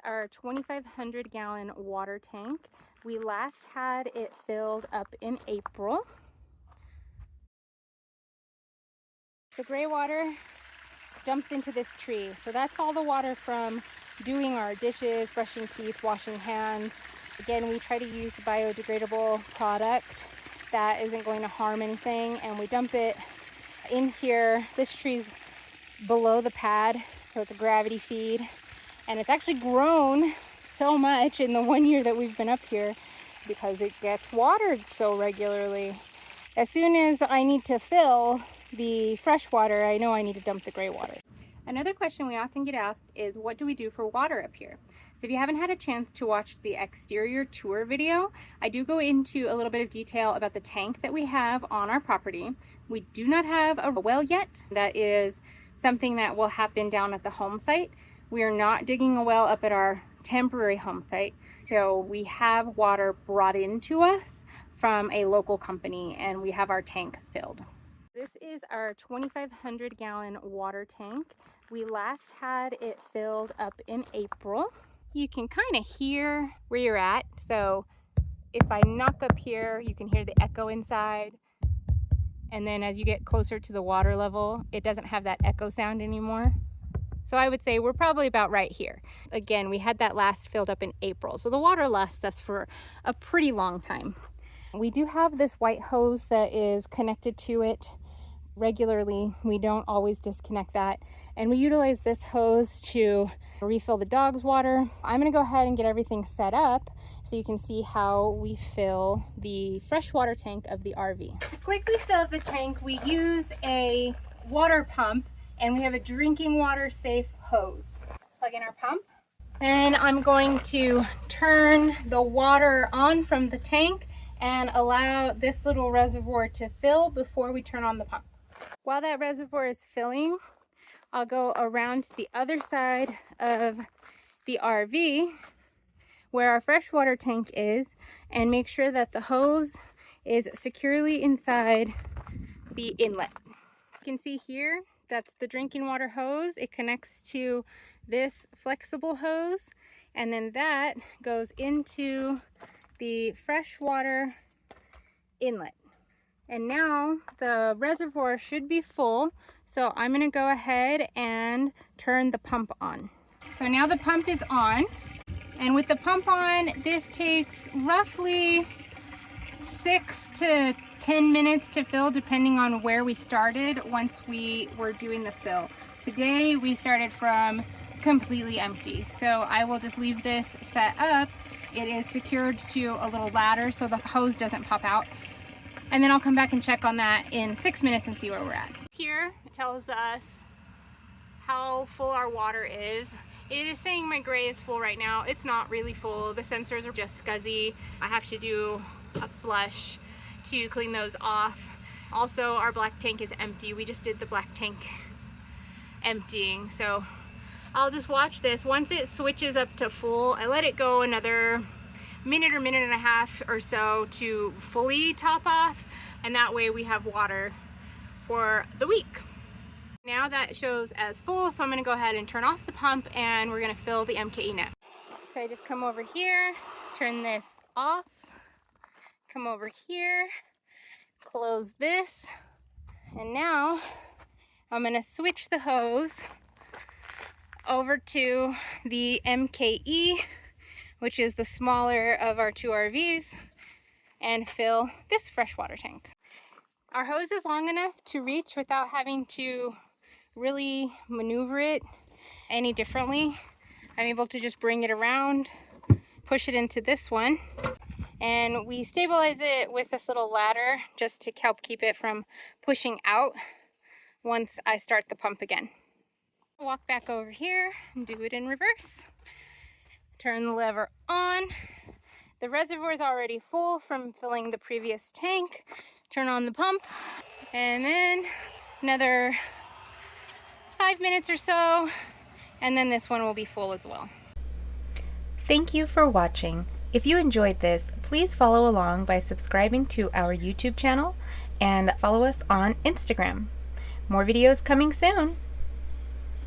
our 2,500 gallon water tank. We last had it filled up in April. The gray water dumps into this tree. So that's all the water from doing our dishes, brushing teeth, washing hands. Again, we try to use biodegradable product that isn't going to harm anything, and we dump it in here. This tree's below the pad, so it's a gravity feed, and it's actually grown so much in the 1 year that we've been up here because it gets watered so regularly. As soon as I need to fill the fresh water, I know I need to dump the gray water. Another question we often get asked is, what do we do for water up here? So if you haven't had a chance to watch the exterior tour video, I do go into a little bit of detail about the tank that we have on our property. We do not have a well yet. That is something that will happen down at the home site. We are not digging a well up at our temporary home site. So we have water brought into us from a local company, and we have our tank filled. This is our 2,500 gallon water tank. We last had it filled up in April. You can kind of hear where you're at. So if I knock up here, you can hear the echo inside. And then as you get closer to the water level, it doesn't have that echo sound anymore. So I would say we're probably about right here. Again, we had that last filled up in April. So the water lasts us for a pretty long time. We do have this white hose that is connected to it regularly. We don't always disconnect that. And we utilize this hose to refill the dog's water. I'm gonna go ahead and get everything set up so you can see how we fill the freshwater tank of the RV. To quickly fill the tank, we use a water pump, and we have a drinking water safe hose. Plug in our pump, and I'm going to turn the water on from the tank and allow this little reservoir to fill before we turn on the pump. While that reservoir is filling, I'll go around to the other side of the RV where our freshwater tank is and make sure that the hose is securely inside the inlet. You can see here, that's the drinking water hose. It connects to this flexible hose, and then that goes into the freshwater inlet. And now the reservoir should be full, so I'm going to go ahead and turn the pump on. So now the pump is on, and with the pump on, this takes roughly 6 to 10 minutes to fill, depending on where we started once we were doing the fill. Today we started from completely empty, so I will just leave this set up. It is secured to a little ladder so the hose doesn't pop out. And then I'll come back and check on that in 6 minutes and see where we're at. Here it tells us how full our water is. It is saying my gray is full right now. It's not really full. The sensors are just scuzzy. I have to do a flush to clean those off. Also, our black tank is empty. We just did the black tank emptying. So I'll just watch this. Once it switches up to full, I let it go another minute or minute and a half or so to fully top off, and that way we have water for the week. Now that shows as full, so I'm going to go ahead and turn off the pump, and we're going to fill the MKE net. So I just come over here, turn this off, come over here, close this, and now I'm going to switch the hose over to the MKE, which is the smaller of our two RVs, and fill this freshwater tank. Our hose is long enough to reach without having to really maneuver it any differently. I'm able to just bring it around, push it into this one, and we stabilize it with this little ladder just to help keep it from pushing out once I start the pump again. Walk back over here and do it in reverse. Turn the lever on. The reservoir is already full from filling the previous tank. Turn on the pump, and then another 5 minutes or so, and then this one will be full as well. Thank you for watching. If you enjoyed this, please follow along by subscribing to our YouTube channel and follow us on Instagram. More videos coming soon.